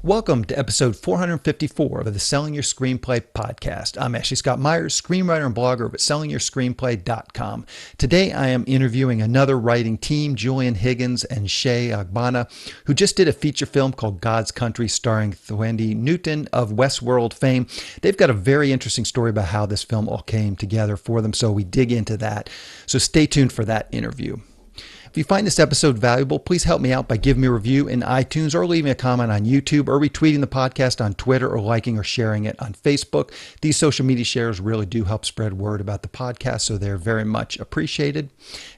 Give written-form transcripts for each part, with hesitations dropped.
Welcome to episode 454 of the Selling Your Screenplay podcast. I'm Ashley Scott Meyers, screenwriter and blogger over at sellingyourscreenplay.com. Today I am interviewing another writing team, Julian Higgins and Shaye Ogbonna, who just did a feature film called God's Country starring Thandiwe Newton of Westworld fame. They've got a very interesting story about how this film all came together for them, so we dig into that. So stay tuned for that interview. If you find this episode valuable, please help me out by giving me a review in iTunes or leaving a comment on YouTube or retweeting the podcast on Twitter or liking or sharing it on Facebook. These social media shares really do help spread word about the podcast, so they're very much appreciated.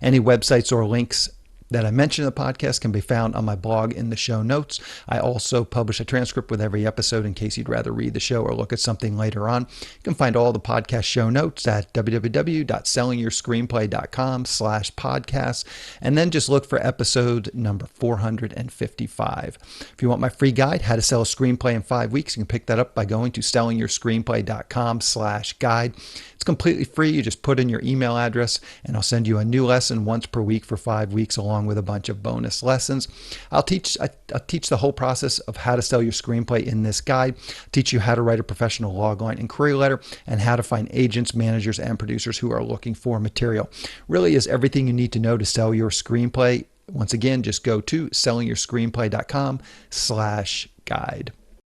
Any websites or links that I mentioned in the podcast can be found on my blog in the show notes. I also publish a transcript with every episode in case you'd rather read the show or look at something later on. You can find all the podcast show notes at www.sellingyourscreenplay.com/podcasts, and then just look for episode number 455. If you want my free guide, How to Sell a Screenplay in 5 Weeks, you can pick that up by going to sellingyourscreenplay.com/guide. It's completely free. You just put in your email address and I'll send you a new lesson once per week for 5 weeks along with a bunch of bonus lessons. I'll teach the whole process of how to sell your screenplay in this guide, teach you how to write a professional logline and query letter, and how to find agents, managers, and producers who are looking for material. Really is everything you need to know to sell your screenplay. Once again, just go to sellingyourscreenplay.com/guide.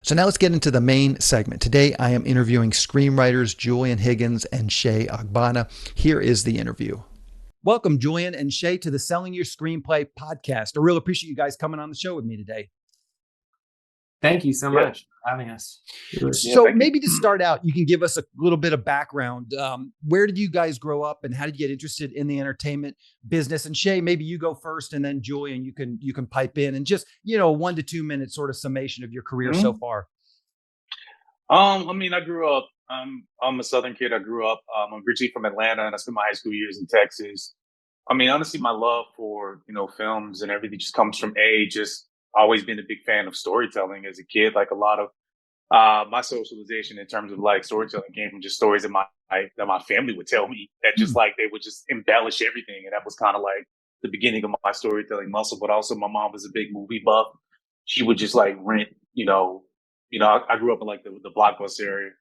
So now let's get into the main segment. Today, I am interviewing screenwriters Julian Higgins and Shaye Ogbonna. Here is the interview. Welcome, Julian and Shaye, to the Selling Your Screenplay podcast. I really appreciate you guys coming on the show with me today. Thank you so much for having us. So maybe to start out, you can give us a little bit of background. Where did you guys grow up and how did you get interested in the entertainment business? And Shaye, maybe you go first, and then Julian, you can pipe in and just, 1 to 2 minute sort of summation of your career so far. I grew up, I'm a Southern kid. I grew up, I'm originally from Atlanta, and I spent my high school years in Texas. Honestly, my love for, films and everything just comes from just always been a big fan of storytelling as a kid. Like a lot of my socialization in terms of like storytelling came from just stories that my family would tell me that just like they would just embellish everything, and that was kind of like the beginning of my storytelling muscle. But also, my mom was a big movie buff. She would just like rent, I grew up in like the Blockbuster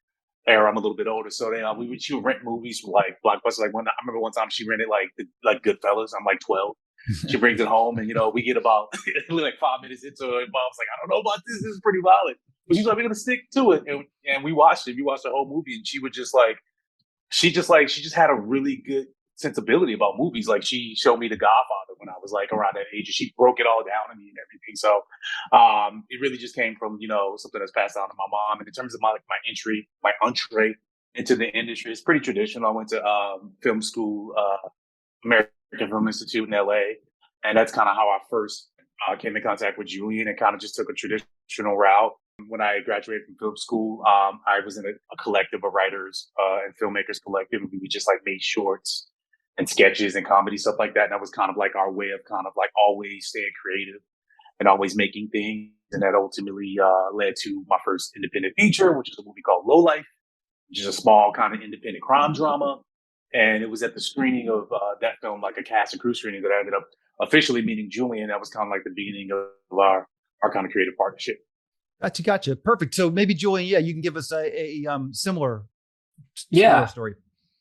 era. I'm a little bit older, so then she would rent movies from like Blockbuster. Like I remember one time she rented like Goodfellas. I'm like 12. She brings it home, and we get about like 5 minutes into it. Mom's like, I don't know about this. This is pretty violent, but she's like, we're gonna stick to it, and we watched it. We watched the whole movie, and she just had a really good sensibility about movies. Like she showed me The Godfather when I was like around that age, and she broke it all down to me and everything. So it really just came from something that's passed down to my mom. And in terms of my entree into the industry, it's pretty traditional. I went to film school, American Film Institute in LA. And that's kind of how I first came in contact with Julian, and kind of just took a traditional route. When I graduated from film school, I was in a collective of writers and filmmakers collective. We just like made shorts and sketches and comedy, stuff like that. And that was kind of like our way of kind of like always staying creative and always making things. And that ultimately led to my first independent feature, which is a movie called Low Life, which is a small kind of independent crime drama. And it was at the screening of that film, like a cast and crew screening, that I ended up officially meeting Julian. That was kind of like the beginning of our kind of creative partnership. Gotcha. Perfect. So maybe Julian, you can give us a similar story.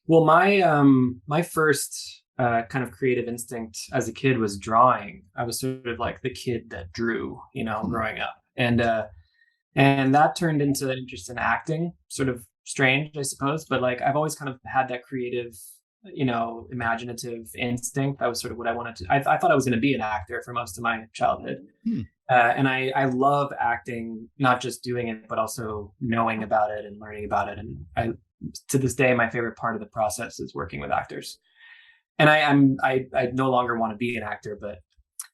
Well, my first kind of creative instinct as a kid was drawing. I was sort of like the kid that drew, growing up, and that turned into an interest in acting. Sort of strange, I suppose, but like I've always kind of had that creative, imaginative instinct. That was sort of what I wanted to. I thought I was going to be an actor for most of my childhood. And I love acting, not just doing it, but also knowing about it and learning about it. And to this day, my favorite part of the process is working with actors. And I no longer want to be an actor, but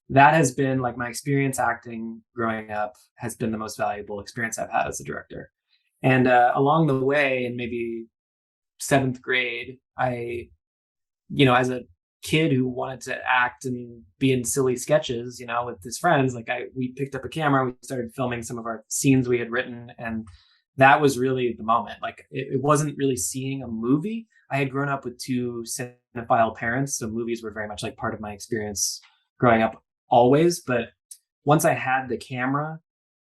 that has been like my experience acting growing up has been the most valuable experience I've had as a director. And along the way, in maybe 7th grade, I, as a kid who wanted to act and be in silly sketches, with his friends, we picked up a camera, we started filming some of our scenes we had written, and that was really the moment. Like it wasn't really seeing a movie. I had grown up with 2 cinephile parents, so movies were very much like part of my experience growing up always. But once I had the camera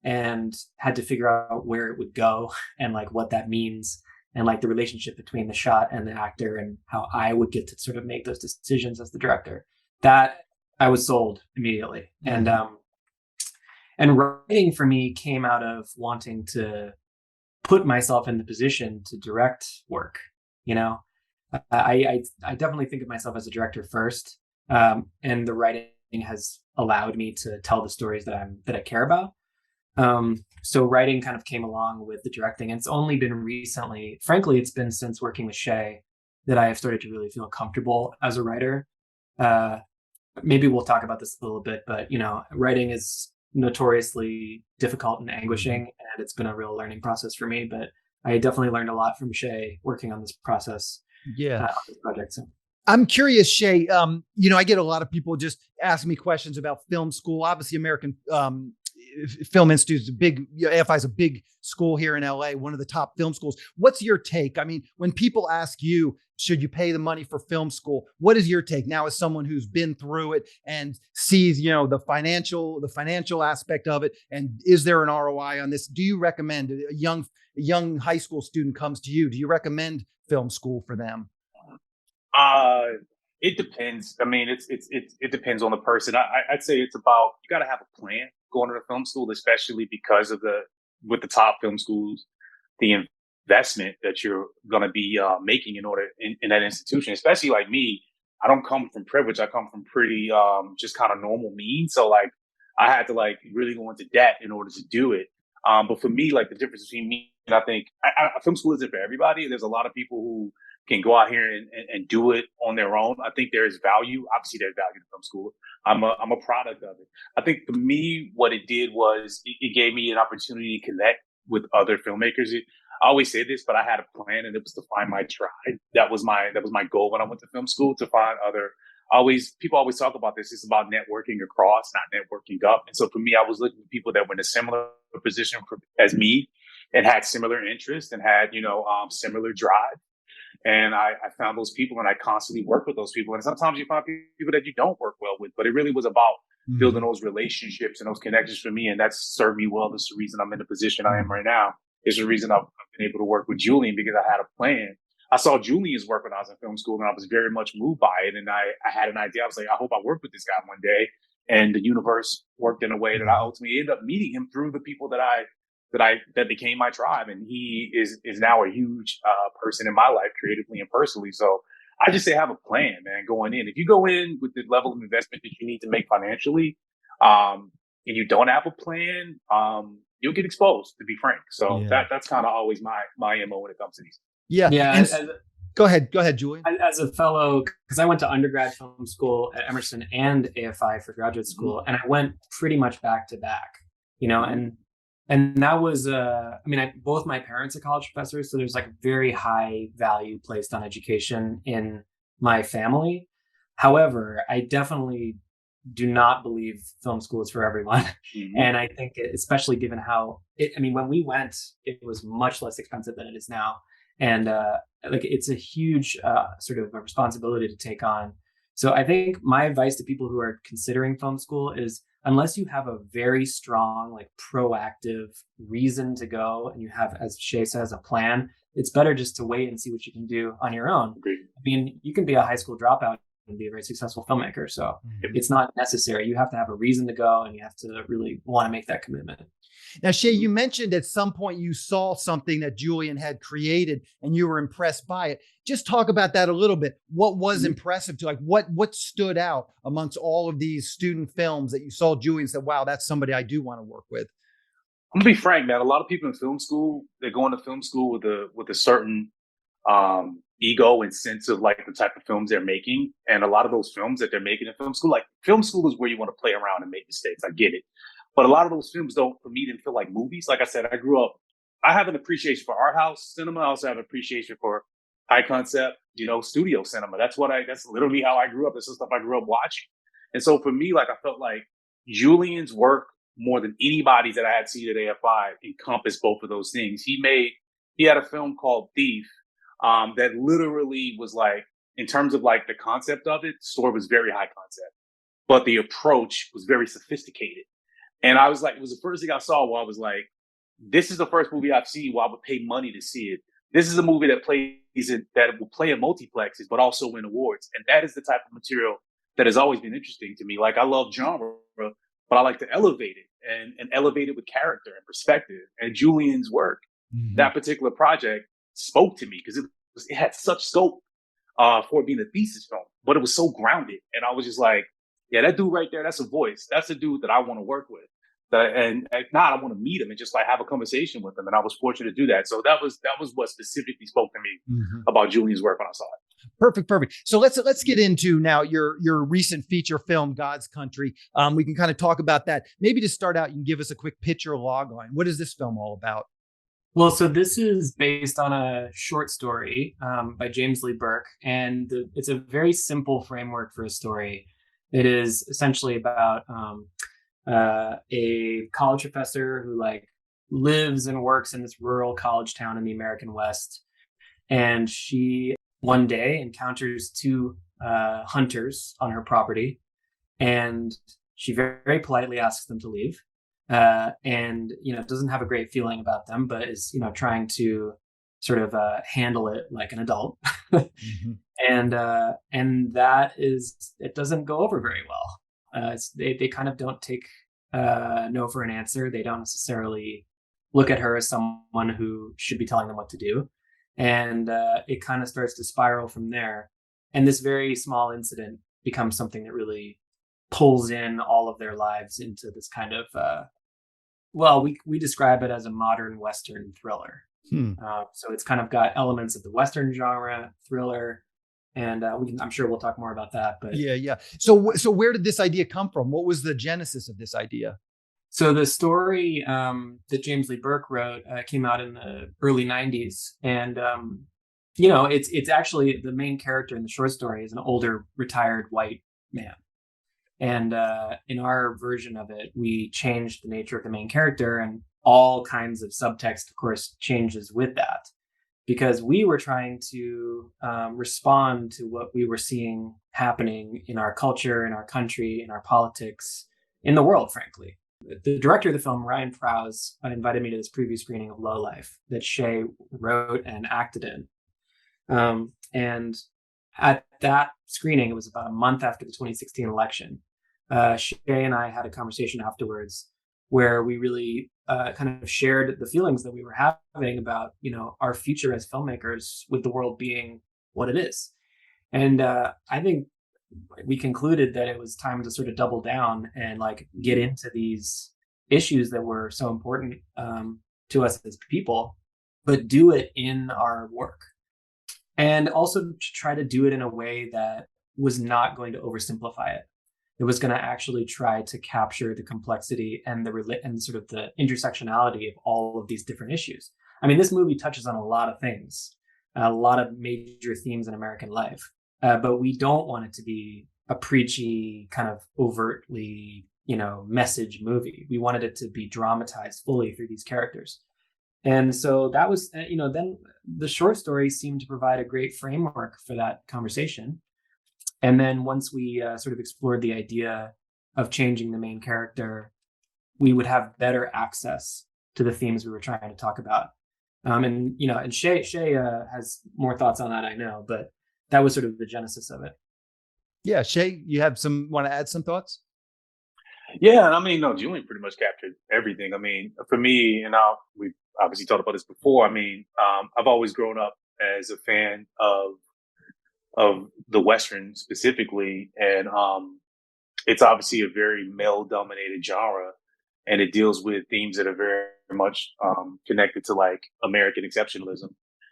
and had to figure out where it would go and like what that means, and like the relationship between the shot and the actor, and how I would get to sort of make those decisions as the director. That I was sold immediately. And writing for me came out of wanting to put myself in the position to direct work. You know, I definitely think of myself as a director first, and the writing has allowed me to tell the stories that I care about. So writing kind of came along with the directing. And it's only been recently, frankly, it's been since working with Shaye that I have started to really feel comfortable as a writer. Maybe we'll talk about this a little bit, but writing is notoriously difficult and anguishing, and it's been a real learning process for me. But I definitely learned a lot from Shaye working on this process. Yeah. On this project. So. I'm curious, Shaye. I get a lot of people just ask me questions about film school. Obviously, American Film Institute is AFI is a big school here in LA, one of the top film schools. What's your take? I mean, when people ask you, should you pay the money for film school? What is your take now as someone who's been through it and sees, the financial aspect of it? And is there an ROI on this? Do you recommend a young high school student comes to you? Do you recommend film school for them? It depends. I mean, it depends on the person. I'd say it's about, you got to have a plan going to the film school, especially because of with the top film schools, the investment that you're going to be making in that institution. Especially like me, I don't come from privilege. I come from pretty just kind of normal means. So like I had to like really go into debt in order to do it. But for me, like the difference between me and I think film school isn't for everybody. There's a lot of people who can go out here and do it on their own. I think there is value. Obviously, there's value to film school. I'm a product of it. I think for me, what it did was it gave me an opportunity to connect with other filmmakers. I always say this, but I had a plan, and it was to find my tribe. That was my goal when I went to film school, to find other. People always talk about this. It's about networking across, not networking up. And so for me, I was looking for people that were in a similar position as me, and had similar interests, and had similar drive. And I found those people, and I constantly work with those people. And sometimes you find people that you don't work well with, but it really was about building those relationships and those connections for me. And that's served me well. That's the reason I'm in the position I am right now. It's the reason I've been able to work with Julian, because I had a plan. I saw Julian's work when I was in film school, and I was very much moved by it. And I had an idea. I was like, I hope I work with this guy one day. And the universe worked in a way that I ultimately ended up meeting him through the people that became my tribe. And he is now a huge person in my life, creatively and personally. So I just say have a plan, man, going in. If you go in with the level of investment that you need to make financially, and you don't have a plan, you'll get exposed, to be frank. So that's kind of always my MO when it comes to these. Yeah. Yeah. Go ahead, Julian. As a fellow, because I went to undergrad film school at Emerson and AFI for graduate school, and I went pretty much back to back, and that was, both my parents are college professors, so there's like a very high value placed on education in my family. However, I definitely do not believe film school is for everyone. And I think, especially given how when we went, it was much less expensive than it is now. And it's a huge sort of a responsibility to take on. So I think my advice to people who are considering film school is, unless you have a very strong, like proactive reason to go, and you have, as Shaye says, a plan, it's better just to wait and see what you can do on your own. Agreed. I mean, you can be a high school dropout and be a very successful filmmaker. So it's not necessary. You have to have a reason to go, and you have to really want to make that commitment. Now, Shaye, you mentioned at some point you saw something that Julian had created and you were impressed by it. Just talk about that a little bit. What was impressive to, like, what stood out amongst all of these student films that you saw Julian said, wow, that's somebody I do want to work with? I'm gonna be frank, man. A lot of people in film school, they go into film school with a certain ego and sense of like the type of films they're making. And a lot of those films that they're making in film school is where you want to play around and make mistakes. I get it. But a lot of those films for me, didn't feel like movies. Like I said, I have an appreciation for art house cinema. I also have an appreciation for high concept, studio cinema. That's literally how I grew up. This is stuff I grew up watching. And so for me, like, I felt like Julian's work, more than anybody's that I had seen at AFI, encompassed both of those things. He had a film called Thief, that literally was like, in terms of like the concept of it, the story was very high concept, but the approach was very sophisticated. And I was like, it was the first thing I saw where I was like, this is the first movie I've seen where I would pay money to see it. This is a movie that that will play in multiplexes, but also win awards. And that is the type of material that has always been interesting to me. Like, I love genre, but I like to elevate it and elevate it with character and perspective. And Julian's work, that particular project, spoke to me because it had such scope for it being a thesis film, but it was so grounded. And I was just like, yeah, that dude right there, that's a voice. That's a dude that I want to work with. And if not, I want to meet him and just like have a conversation with him. And I was fortunate to do that. So that was what specifically spoke to me about Julian's work when I saw it. Perfect. So let's get into now your recent feature film, God's Country. We can kind of talk about that. Maybe to start out, you can give us a quick picture log line. What is this film all about? Well, so this is based on a short story by James Lee Burke, and it's a very simple framework for a story. It is essentially about a college professor who like lives and works in this rural college town in the American West, and she one day encounters two hunters on her property, and she very politely asks them to leave. And doesn't have a great feeling about them, but is trying to sort of handle it like an adult. And that is, it doesn't go over very well. They kind of don't take no for an answer. They don't necessarily look at her as someone who should be telling them what to do, and it kind of starts to spiral from there. And this very small incident becomes something that really pulls in all of their lives into this kind of we describe it as a modern Western thriller. So it's kind of got elements of the Western genre, thriller, and I'm sure we'll talk more about that. But yeah. So where did this idea come from? What was the genesis of this idea? So the story that James Lee Burke wrote came out in the early '90s, and it's actually the main character in the short story is an older retired white man. And in our version of it, we changed the nature of the main character, and all kinds of subtext, of course, changes with that, because we were trying to respond to what we were seeing happening in our culture, in our country, in our politics, in the world, frankly. The director of the film, Ryan Prowse, invited me to this preview screening of Low Life that Shaye wrote and acted in. And at that screening, it was about a month after the 2016 election. Shaye and I had a conversation afterwards where we really kind of shared the feelings that we were having about, our future as filmmakers with the world being what it is. And I think we concluded that it was time to sort of double down and like get into these issues that were so important to us as people, but do it in our work. And also to try to do it in a way that was not going to oversimplify it. It was going to actually try to capture the complexity and and sort of the intersectionality of all of these different issues. I mean, this movie touches on a lot of things, a lot of major themes in American life, but we don't want it to be a preachy kind of overtly, message movie. We wanted it to be dramatized fully through these characters. And so that was, then the short story seemed to provide a great framework for that conversation. And then once we sort of explored the idea of changing the main character, we would have better access to the themes we were trying to talk about. And Shaye has more thoughts on that, I know, but that was sort of the genesis of it. Yeah, Shaye, you want to add some thoughts? Yeah, and I mean, no, Julian pretty much captured everything. I mean, for me, and we've obviously talked about this before. I mean, I've always grown up as a fan of the Western specifically. And it's obviously a very male dominated genre, and it deals with themes that are very much connected to like American exceptionalism.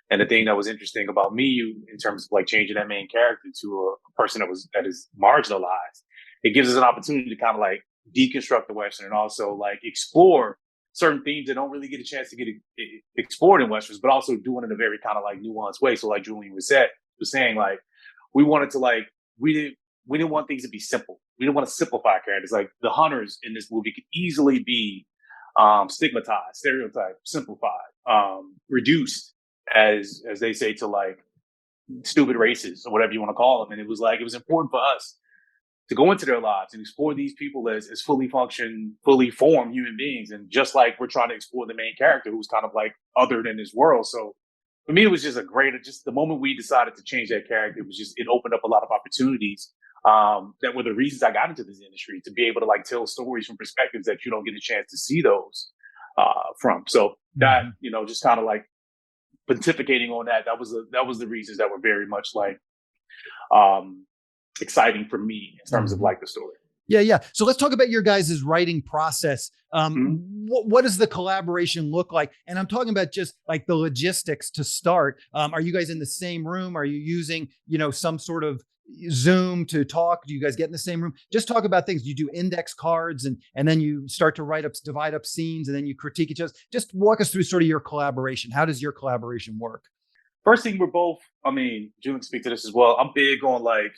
And the thing that was interesting about me in terms of like changing that main character to a person that is marginalized, it gives us an opportunity to kind of like deconstruct the Western and also like explore certain themes that don't really get a chance to get explored in Westerns, but also doing it in a very kind of like nuanced way. So like Julian was saying, like, we wanted to like, we didn't want things to be simple. We didn't want to simplify characters. Like the hunters in this movie could easily be stigmatized, stereotyped, simplified, reduced as they say to like stupid races or whatever you want to call them. And it was important for us to go into their lives and explore these people as fully fully formed human beings. And just like we're trying to explore the main character who's kind of like other than this world. So for me, it was just just the moment we decided to change that character, it opened up a lot of opportunities that were the reasons I got into this industry, to be able to like tell stories from perspectives that you don't get a chance to see those from. So that, just kind of like pontificating on that was the reasons that were very much like exciting for me in terms of like the story. Yeah. So let's talk about your guys' writing process. What does the collaboration look like? And I'm talking about just like the logistics to start. Are you guys in the same room? Are you using, some sort of Zoom to talk? Do you guys get in the same room? Just talk about things. Do you do index cards and then you start to divide up scenes and then you critique each other? Just walk us through sort of your collaboration. How does your collaboration work? First thing, Julian can speak to this as well. I'm big on like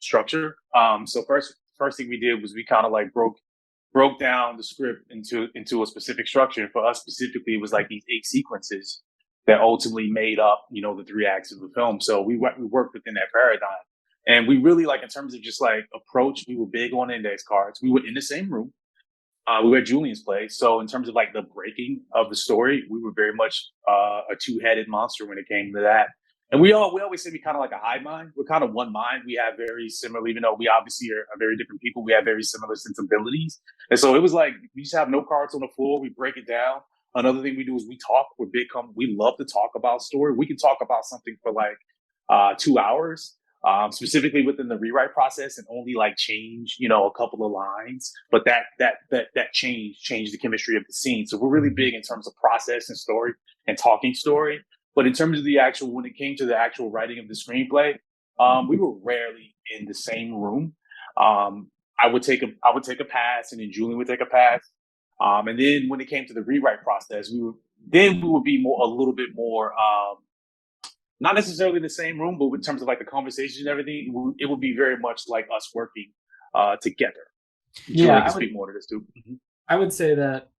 structure. So first thing we did was we kind of like broke down the script into a specific structure. And for us specifically, it was like these 8 sequences that ultimately made up, the 3 acts of the film. So we worked within that paradigm. And we really, like, in terms of just like approach, we were big on index cards. We were in the same room. We were at Julian's place. So in terms of like the breaking of the story, we were very much a 2-headed monster when it came to that. And we always say we kind of like a hive mind. We're kind of one mind. We have very similar, even though we obviously are very different people, we have very similar sensibilities. And so it was like, we just have no cards on the floor. We break it down. Another thing we do is we talk. We love to talk about story. We can talk about something for like 2 hours. Specifically within the rewrite process, and only like change, a couple of lines, but that changed the chemistry of the scene. So we're really big in terms of process and story and talking story. But in terms of when it came to the actual writing of the screenplay, we were rarely in the same room. I would take a pass, and then Julian would take a pass. And then when it came to the rewrite process, we would be a little bit more. Not necessarily in the same room, but in terms of like the conversation and everything, it would be very much like us working together. Yeah, I speak more to this too. I would say that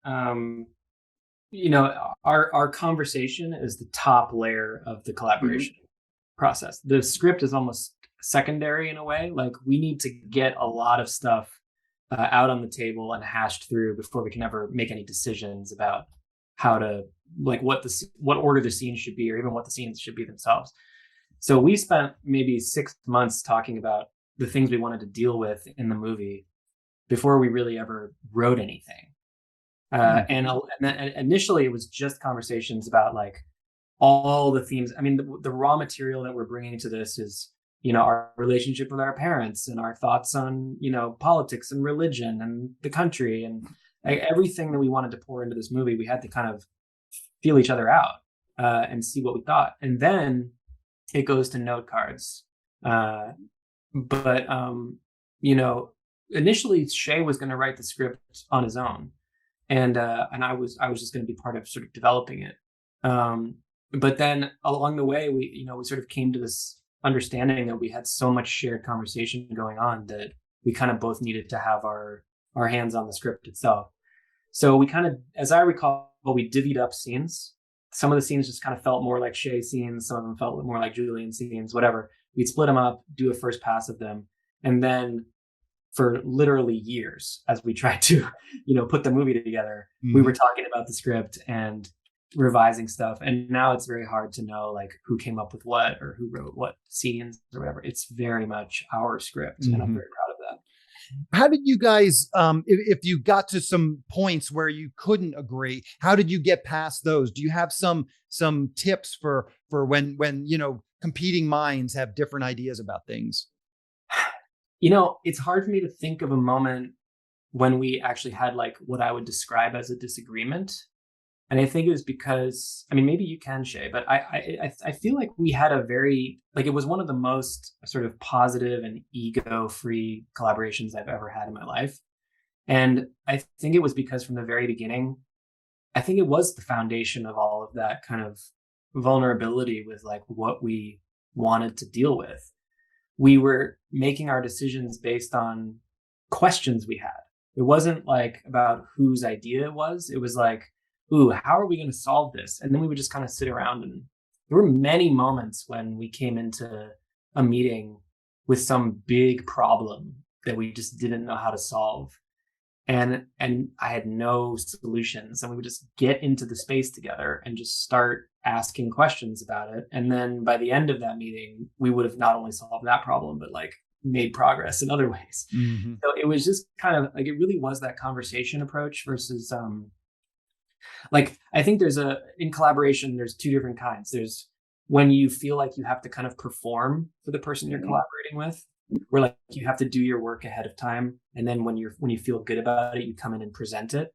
our conversation is the top layer of the collaboration process. The script is almost secondary in a way. Like, we need to get a lot of stuff out on the table and hashed through before we can ever make any decisions about how to, like, what order the scenes should be, or even what the scenes should be themselves. So we spent maybe 6 months talking about the things we wanted to deal with in the movie before we really ever wrote anything. And then initially it was just conversations about like all the themes. I mean, the raw material that we're bringing to this is, our relationship with our parents and our thoughts on, politics and religion and the country, and everything that we wanted to pour into this movie. We had to kind of feel each other out and see what we thought. And then it goes to note cards. But initially Shaye was going to write the script on his own. And I was just going to be part of sort of developing it. But then along the way, we sort of came to this understanding that we had so much shared conversation going on that we kind of both needed to have our hands on the script itself. So we kind of, as I recall, we divvied up scenes. Some of the scenes just kind of felt more like Shaye scenes. Some of them felt more like Julian scenes, whatever. We'd split them up, do a first pass of them. And then for literally years, as we tried to, put the movie together, we were talking about the script and revising stuff. And now it's very hard to know like who came up with what or who wrote what scenes or whatever. It's very much our script, and I'm very proud of that. How did you guys, if you got to some points where you couldn't agree, how did you get past those? Do you have some tips for when competing minds have different ideas about things? It's hard for me to think of a moment when we actually had like what I would describe as a disagreement. And I think it was because, maybe you can, Shaye, but I feel like we had a very, like, it was one of the most sort of positive and ego-free collaborations I've ever had in my life. And I think it was because from the very beginning, I think it was the foundation of all of that kind of vulnerability with like what we wanted to deal with. We were making our decisions based on questions we had. It wasn't like about whose idea it was. It was like, ooh, how are we going to solve this? And then we would just kind of sit around, and there were many moments when we came into a meeting with some big problem that we just didn't know how to solve. And I had no solutions, and we would just get into the space together and just start asking questions about it. And then by the end of that meeting, we would have not only solved that problem, but like made progress in other ways. Mm-hmm. So it was just kind of like, it really was that conversation approach versus like, I think in collaboration, there's two different kinds. There's when you feel like you have to kind of perform for the person you're collaborating with, where like you have to do your work ahead of time, and then when you feel good about it, you come in and present it.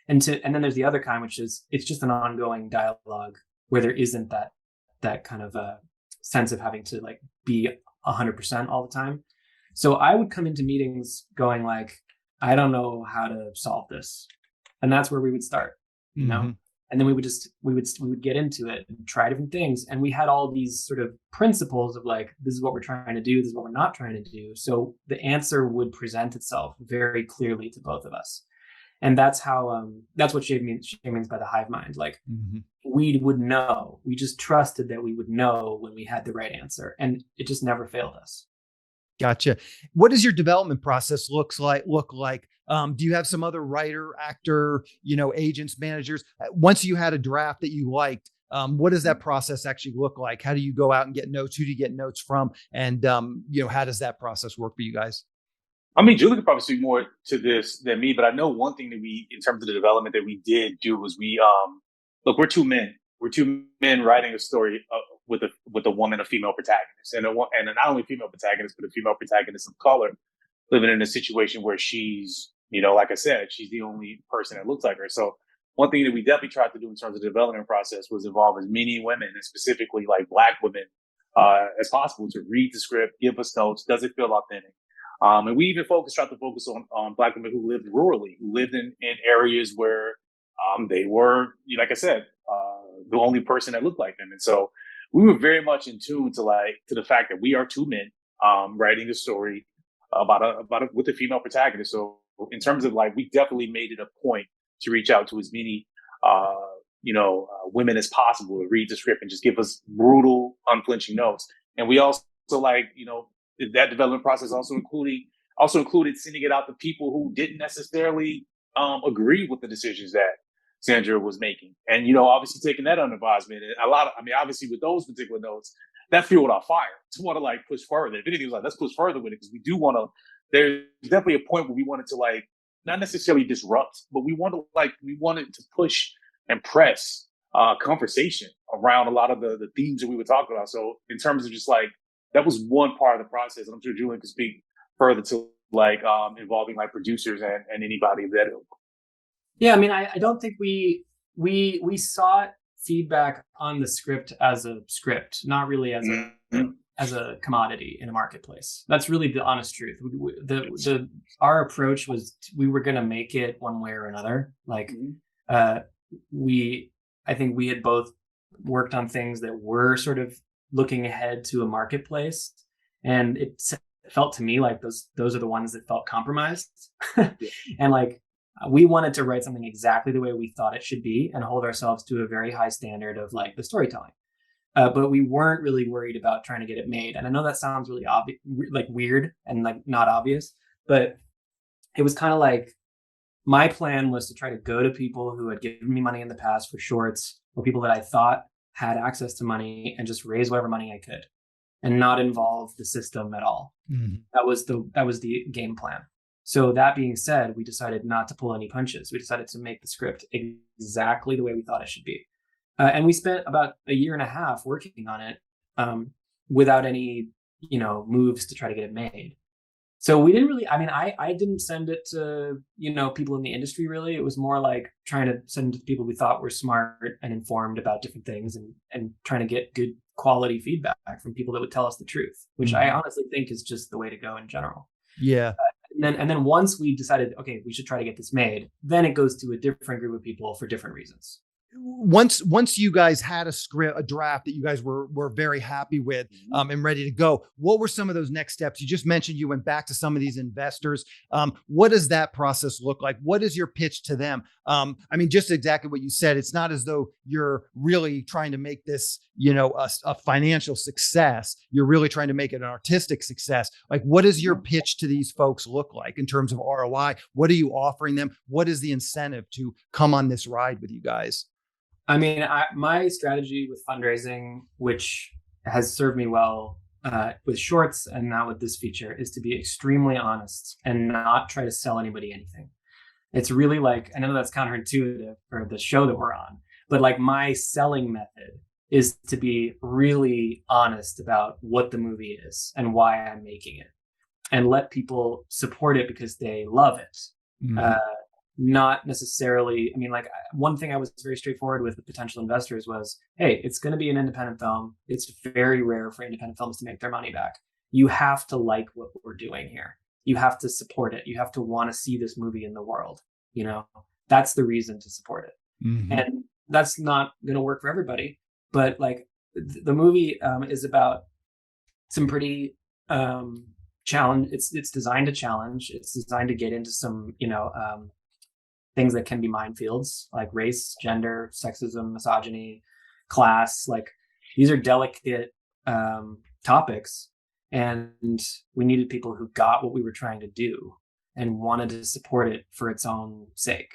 And then there's the other kind, which is it's just an ongoing dialogue where there isn't that kind of a sense of having to like be 100% all the time. So I would come into meetings going like, I don't know how to solve this, and that's where we would start, you know. And then we would get into it and try different things. And we had all these sort of principles of like, this is what we're trying to do, this is what we're not trying to do. So the answer would present itself very clearly to both of us. And that's how that's what Shaye means by the hive mind. Like we would know. We just trusted that we would know when we had the right answer. And it just never failed us. Gotcha. What does your development process look like? Do you have some other writer, actor, agents, managers? Once you had a draft that you liked, what does that process actually look like? How do you go out and get notes? Who do you get notes from? And, how does that process work for you guys? I mean, Julie could probably speak more to this than me, but I know one thing that in terms of the development that we did do was look, we're two men. We're two men writing a story with a woman, a female protagonist, and not only female protagonist, but a female protagonist of color, living in a situation where she's, like I said, she's the only person that looks like her. So one thing that we definitely tried to do in terms of the development process was involve as many women, and specifically like Black women, as possible to read the script, give us notes. Does it feel authentic? And we even tried to focus on Black women who lived rurally, who lived in areas where they were, like I said, the only person that looked like them. And so we were very much in tune to the fact that we are two men writing a story with a female protagonist. So in terms of we definitely made it a point to reach out to as many women as possible to read the script and just give us brutal, unflinching notes. And we also that development process also included sending it out to people who didn't necessarily agree with the decisions that Sandra was making. And, obviously taking that under advisement. And obviously with those particular notes, that fueled our fire to want to push further. If anything, it was let's push further with it, because we do want to, there's definitely a point where we wanted to not necessarily disrupt, but we wanted to push and press conversation around a lot of the themes that we were talking about. So in terms of just that was one part of the process. And I'm sure Julian could speak further to involving producers and anybody of that ilk. Yeah, I mean, I don't think we sought feedback on the script as a script, not really as a commodity in a marketplace. That's really the honest truth. Our approach was we were going to make it one way or another. I think we had both worked on things that were sort of looking ahead to a marketplace, and it felt to me like those are the ones that felt compromised. And we wanted to write something exactly the way we thought it should be and hold ourselves to a very high standard of the storytelling. But we weren't really worried about trying to get it made. And I know that sounds really obvious, weird and not obvious, but it was kind of my plan was to try to go to people who had given me money in the past for shorts, or people that I thought had access to money, and just raise whatever money I could and not involve the system at all. Mm-hmm. That was the game plan. So that being said, we decided not to pull any punches. We decided to make the script exactly the way we thought it should be. And we spent about a year and a half working on it without any, moves to try to get it made. So we didn't really, I didn't send it to, people in the industry really. It was more trying to send it to people we thought were smart and informed about different things, and trying to get good quality feedback from people that would tell us the truth, which I honestly think is just the way to go in general. Yeah. And then once we decided, okay, we should try to get this made, then it goes to a different group of people for different reasons. once you guys had a script, a draft that you guys were very happy with, and ready to go, what were some of those next steps? You just mentioned you went back to some of these investors. What does that process look like? What is your pitch to them? I mean, just exactly what you said. It's not as though you're really trying to make this, a financial success. You're really trying to make it an artistic success. Like, what does your pitch to these folks look like in terms of ROI? What are you offering them? What is the incentive to come on this ride with you guys? I mean, my strategy with fundraising, which has served me well with shorts and now with this feature, is to be extremely honest and not try to sell anybody anything. It's really like, I know that's counterintuitive for the show that we're on, but like my selling method is to be really honest about what the movie is and why I'm making it, and let people support it because they love it. Not necessarily, I mean, like, one thing I was very straightforward with potential investors was, hey, it's going to be an independent film. It's very rare for independent films to make their money back. You have to like what we're doing here. You have to support it. You have to want to see this movie in the world. That's the reason to support it. And that's not going to work for everybody, but like the movie is about some pretty challenge. It's designed to challenge. It's designed to get into some, things that can be minefields, like race, gender, sexism, misogyny, class. Like, these are delicate topics, and we needed people who got what we were trying to do and wanted to support it for its own sake,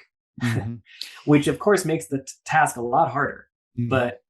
which of course makes the task a lot harder. But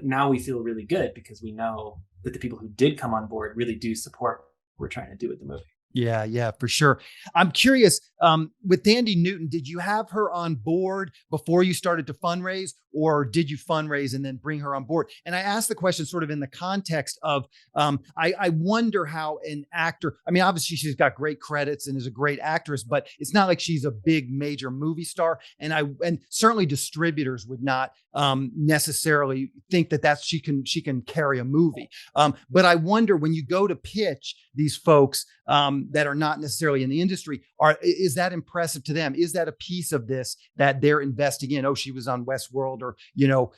now we feel really good because we know that the people who did come on board really do support what we're trying to do with the movie. Yeah, for sure. I'm curious, with Thandiwe Newton, did you have her on board before you started to fundraise, or did you fundraise and then bring her on board? And I asked the question sort of in the context of, I wonder how an actor, I mean, obviously she's got great credits and is a great actress, but it's not like she's a big major movie star. And certainly distributors would not necessarily think that she can carry a movie. But I wonder, when you go to pitch these folks that are not necessarily in the industry, is that impressive to them? Is that a piece of this that they're investing in? Oh, she was on Westworld, or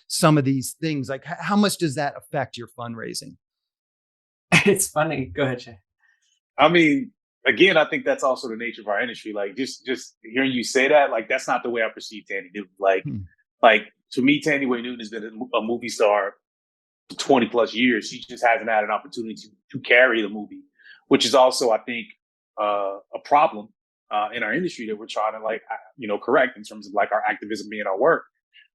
some of these things. Like, how much does that affect your fundraising? It's funny. Go ahead, Shaye. I mean, again, I think that's also the nature of our industry. Like, just hearing you say that, like, that's not the way I perceive Thandiwe Newton. Like to me, Thandiwe Newton has been a movie star for 20 plus years. She just hasn't had an opportunity to carry the movie, which is also, I think, a problem in our industry that we're trying to correct in terms of like our activism being our work.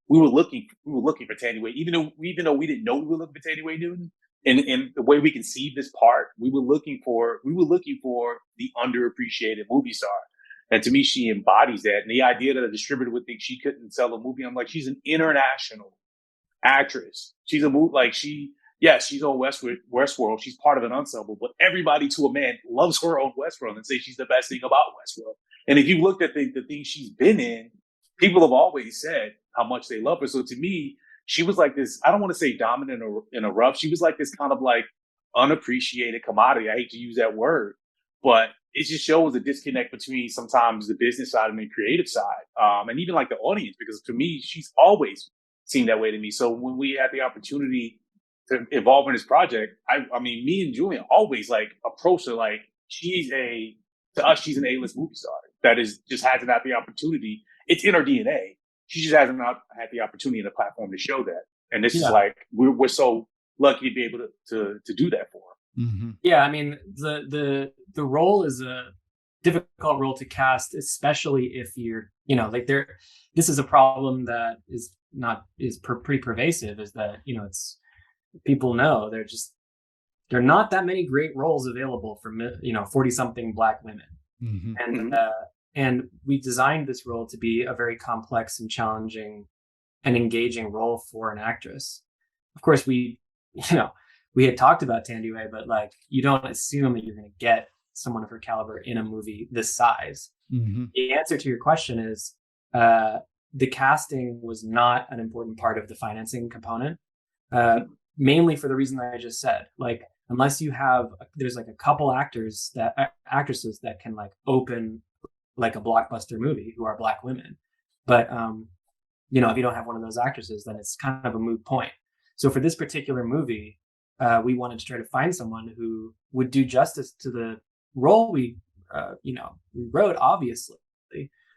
We were looking for Thandiwe, even though we didn't know we were looking for Thandiwe Newton. And the way we conceived this part, we were looking for the underappreciated movie star. And to me, she embodies that. And the idea that a distributor would think she couldn't sell a movie, I'm like, she's an international actress. She's a movie, like she's on Westworld. She's part of an ensemble, but everybody to a man loves her on Westworld and say she's the best thing about Westworld. And if you looked at the things she's been in, people have always said how much they love her. So to me, she was like this, I don't want to say dominant or in a rough. She was like this kind of like unappreciated commodity. I hate to use that word, but it just shows a disconnect between sometimes the business side and the creative side. And even like the audience, because to me, she's always seemed that way to me. So when we had the opportunity to involve in this project, I mean, me and Julian always like approach her like to us, she's an A-list movie star that just hasn't had the opportunity. It's in her DNA. She just hasn't had the opportunity and the platform to show that. And this is like, we're so lucky to be able to do that for her. Mm-hmm. Yeah, I mean, the role is a difficult role to cast, especially if you're, this is a problem that is pretty pervasive, is that, it's, people know there are not that many great roles available for 40-something Black women. Mm-hmm. And we designed this role to be a very complex and challenging and engaging role for an actress. Of course, we had talked about Thandiwe, but like, you don't assume that you're going to get someone of her caliber in a movie this size. Mm-hmm. The answer to your question is the casting was not an important part of the financing component, mainly for the reason that I just said. Like, unless there's like a couple actresses that can like open like a blockbuster movie who are Black women, but if you don't have one of those actresses, then it's kind of a moot point. So for this particular movie, we wanted to try to find someone who would do justice to the role we wrote, obviously,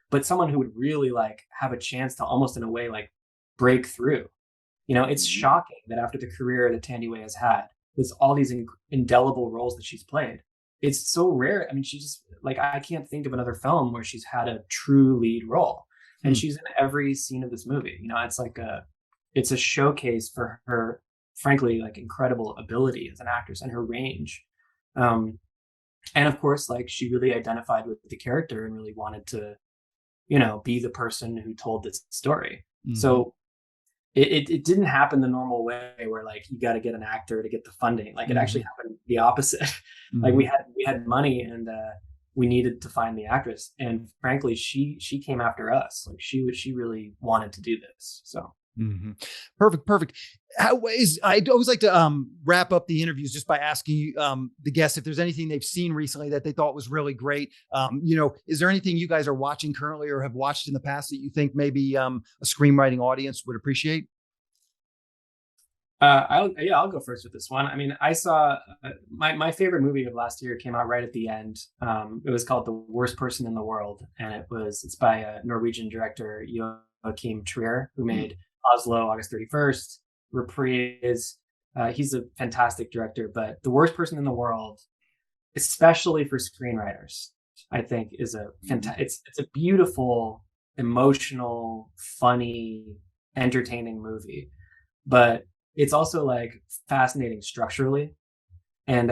but someone who would really like have a chance to almost in a way like break through. It's shocking that after the career that Thandiwe has had, with all these indelible roles that she's played, it's so rare. I mean, she just like, I can't think of another film where she's had a true lead role, and she's in every scene of this movie. It's like it's a showcase for her, frankly, like incredible ability as an actress and her range. And of course, like she really identified with the character and really wanted to, be the person who told this story. So it didn't happen the normal way where like you got to get an actor to get the funding. Like it actually happened the opposite. Like we had money and we needed to find the actress, and frankly she came after us. Like she really wanted to do this. So Perfect. I always like to wrap up the interviews just by asking the guests if there's anything they've seen recently that they thought was really great. Is there anything you guys are watching currently or have watched in the past that you think maybe a screenwriting audience would appreciate? I'll go first with this one. I mean, I saw my favorite movie of last year came out right at the end. It was called The Worst Person in the World, and it's by a Norwegian director, Joachim Trier, who made Oslo, August 31st, Reprise. He's a fantastic director, but The Worst Person in the World, especially for screenwriters, I think is a fantastic. It's a beautiful, emotional, funny, entertaining movie, but it's also like fascinating structurally, and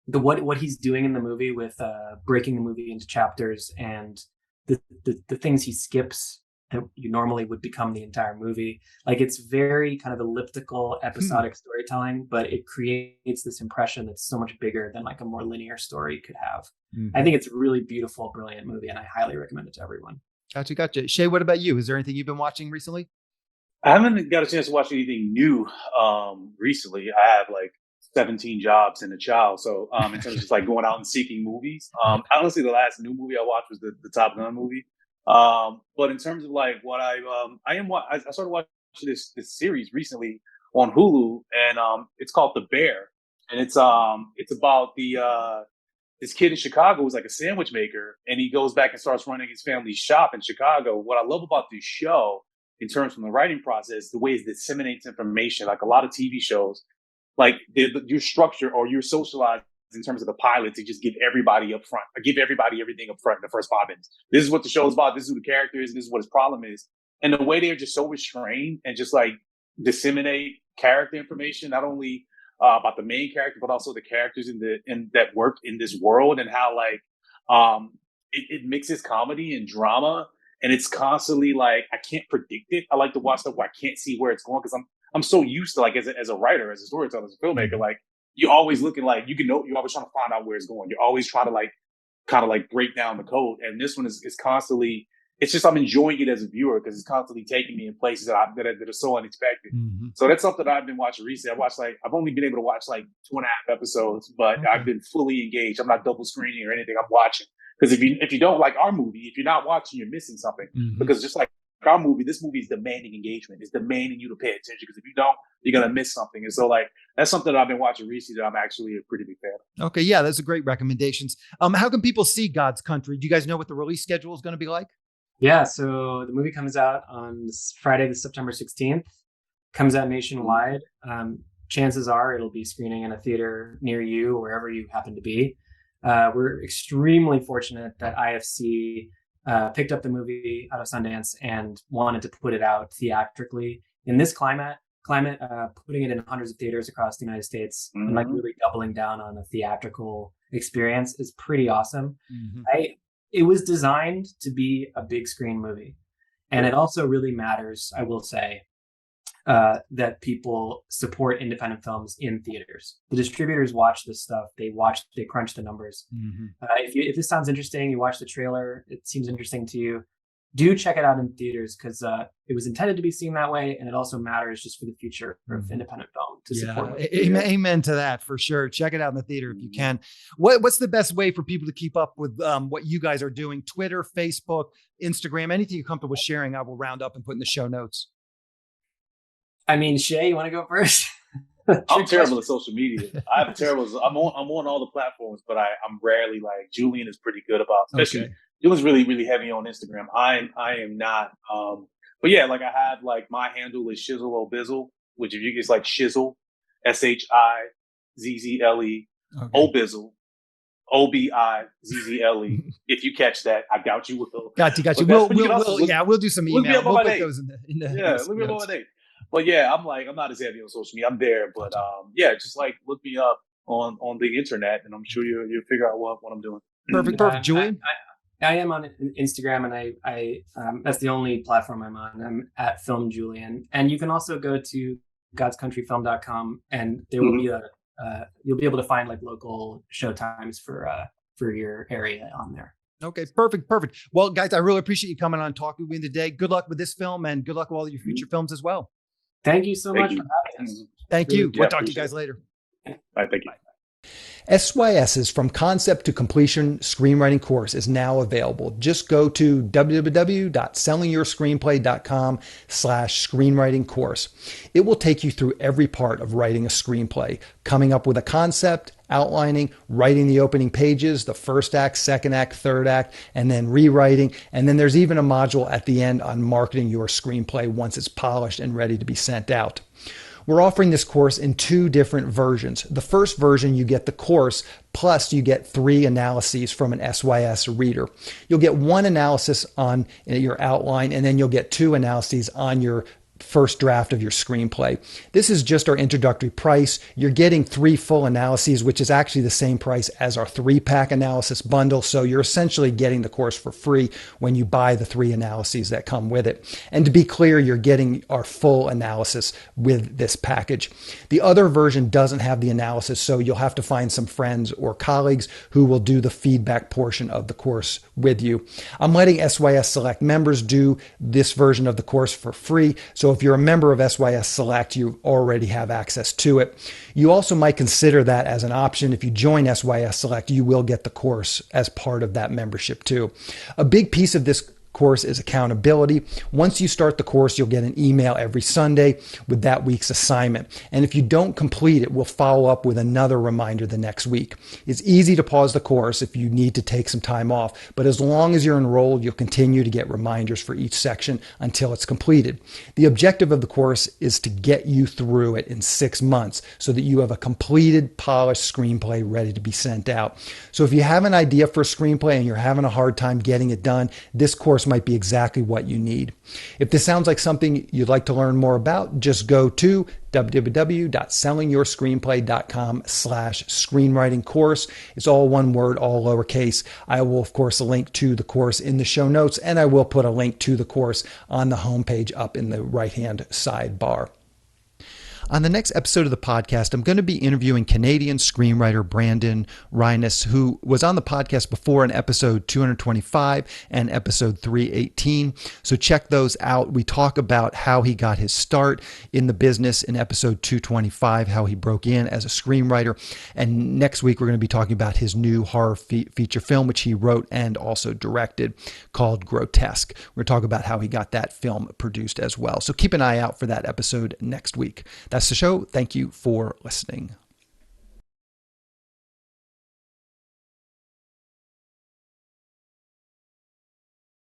what he's doing in the movie with breaking the movie into chapters and the things he skips that you normally would become the entire movie. Like it's very kind of elliptical, episodic storytelling, but it creates this impression that's so much bigger than like a more linear story could have. I think it's a really beautiful, brilliant movie, and I highly recommend it to everyone. Gotcha. Shaye, what about you? Is there anything you've been watching recently? I haven't got a chance to watch anything new recently. I have like 17 jobs and a child. So in terms of just like going out and seeking movies, honestly, the last new movie I watched was the Top Gun movie. But in terms of like what I started watching this series recently on Hulu, and it's called The Bear, and it's about this kid in Chicago who's like a sandwich maker, and he goes back and starts running his family's shop in Chicago. What I love about this show, in terms from the writing process, the way it disseminates information, like a lot of TV shows, like your structure or you're socialized in terms of the pilot to just give everybody up front. I give everybody everything up front in the first 5 minutes. This is what the show is about. This is who the character is. And this is what his problem is. And the way they're just so restrained and just like disseminate character information, not only about the main character, but also the characters in that work in this world, and how like it mixes comedy and drama. And it's constantly like, I can't predict it. I like to watch stuff where I can't see where it's going, because I'm so used to, like, as a writer, as a storyteller, as a filmmaker, like you're always looking like you're always trying to find out where it's going. You're always trying to like kind of like break down the code. And this one is constantly, it's just, I'm enjoying it as a viewer because it's constantly taking me in places that are so unexpected. So that's something that I've been watching recently. I've only been able to watch like 2.5 episodes, but I've been fully engaged. I'm not double screening or anything. I'm watching. Because if you don't like our movie, if you're not watching, you're missing something. Because just like our movie, this movie is demanding engagement. It's demanding you to pay attention, because if you don't, you're going to miss something. And so like, that's something that I've been watching recently that I'm actually a pretty big fan of. Okay. Yeah. Those are great recommendations. How can people see God's Country? Do you guys know what the release schedule is going to be like? Yeah. So the movie comes out on Friday, September 16th, comes out nationwide. Chances are it'll be screening in a theater near you, wherever you happen to be. We're extremely fortunate that IFC picked up the movie out of Sundance and wanted to put it out theatrically in this climate, putting it in hundreds of theaters across the United States and like really doubling down on a theatrical experience is pretty awesome. It was designed to be a big screen movie, and it also really matters, I will say, that people support independent films in theaters. The distributors watch this stuff. They crunch the numbers. If this sounds interesting, you watch the trailer, it seems interesting to you, do check it out in theaters, because it was intended to be seen that way, and it also matters just for the future of independent film to support. Amen to that, for sure. Check it out in the theater if you can. What's the best way for people to keep up with what you guys are doing? Twitter, Facebook, Instagram, anything you're comfortable with sharing, I will round up and put in the show notes. I mean, Shaye, you want to go first? I'm terrible at social media. I'm on all the platforms, but I'm rarely like, Julian is pretty good about, especially Julian's really, really heavy on Instagram. I am not. But yeah, like I have, like, my handle is Shizzle Obizzle, which if you it's like Shizzle, SHIZZLE, Obizzle, OBIZZLE. If you catch that, I doubt you will. Got you. We'll do some email. We'll put those in the look me up on my name. But yeah, I'm not as heavy on social media. I'm there, but just like look me up on the internet, and I'm sure you'll figure out what I'm doing. Perfect. Julian? I am on Instagram, and I that's the only platform I'm on. I'm at Film Julian, and you can also go to godscountryfilm.com, and there will be you'll be able to find like local show times for your area on there. Okay, perfect. Well, guys, I really appreciate you coming on and talking with me today. Good luck with this film, and good luck with all your future films as well. Thank you so much for having us. Thank you. We'll talk to you guys later. All right, thank you. SYS's From Concept to Completion screenwriting course is now available. Just go to www.sellingyourscreenplay.com/screenwriting course. It will take you through every part of writing a screenplay, coming up with a concept, outlining, writing the opening pages, the first act, second act, third act, and then rewriting. And then there's even a module at the end on marketing your screenplay once it's polished and ready to be sent out. We're offering this course in 2 different versions. The first version, you get the course, plus you get 3 analyses from an SYS reader. You'll get 1 analysis on your outline, and then you'll get 2 analyses on your first draft of your screenplay. This is just our introductory price. You're getting 3 full analyses, which is actually the same price as our 3-pack analysis bundle. So you're essentially getting the course for free when you buy the 3 analyses that come with it. And to be clear, you're getting our full analysis with this package. The other version doesn't have the analysis, so you'll have to find some friends or colleagues who will do the feedback portion of the course with you. I'm letting SYS Select members do this version of the course for free. So if you're a member of SYS Select, you already have access to it. You also might consider that as an option. If you join SYS Select, you will get the course as part of that membership too. A big piece of this course is accountability. Once you start the course, you'll get an email every Sunday with that week's assignment. And if you don't complete it, we'll follow up with another reminder the next week. It's easy to pause the course if you need to take some time off, but as long as you're enrolled, you'll continue to get reminders for each section until it's completed. The objective of the course is to get you through it in 6 months so that you have a completed, polished screenplay ready to be sent out. So if you have an idea for a screenplay and you're having a hard time getting it done, this course might be exactly what you need. If this sounds like something you'd like to learn more about, just go to www.sellingyourscreenplay.com/screenwriting course. It's all one word, all lowercase. I will, of course, link to the course in the show notes, and I will put a link to the course on the homepage up in the right-hand sidebar. On the next episode of the podcast, I'm going to be interviewing Canadian screenwriter Brandon Reines, who was on the podcast before in episode 225 and episode 318. So check those out. We talk about how he got his start in the business in episode 225, how he broke in as a screenwriter. And next week, we're going to be talking about his new horror feature film, which he wrote and also directed, called Grotesque. We're going to talk about how he got that film produced as well. So keep an eye out for that episode next week. That's the show. Thank you for listening.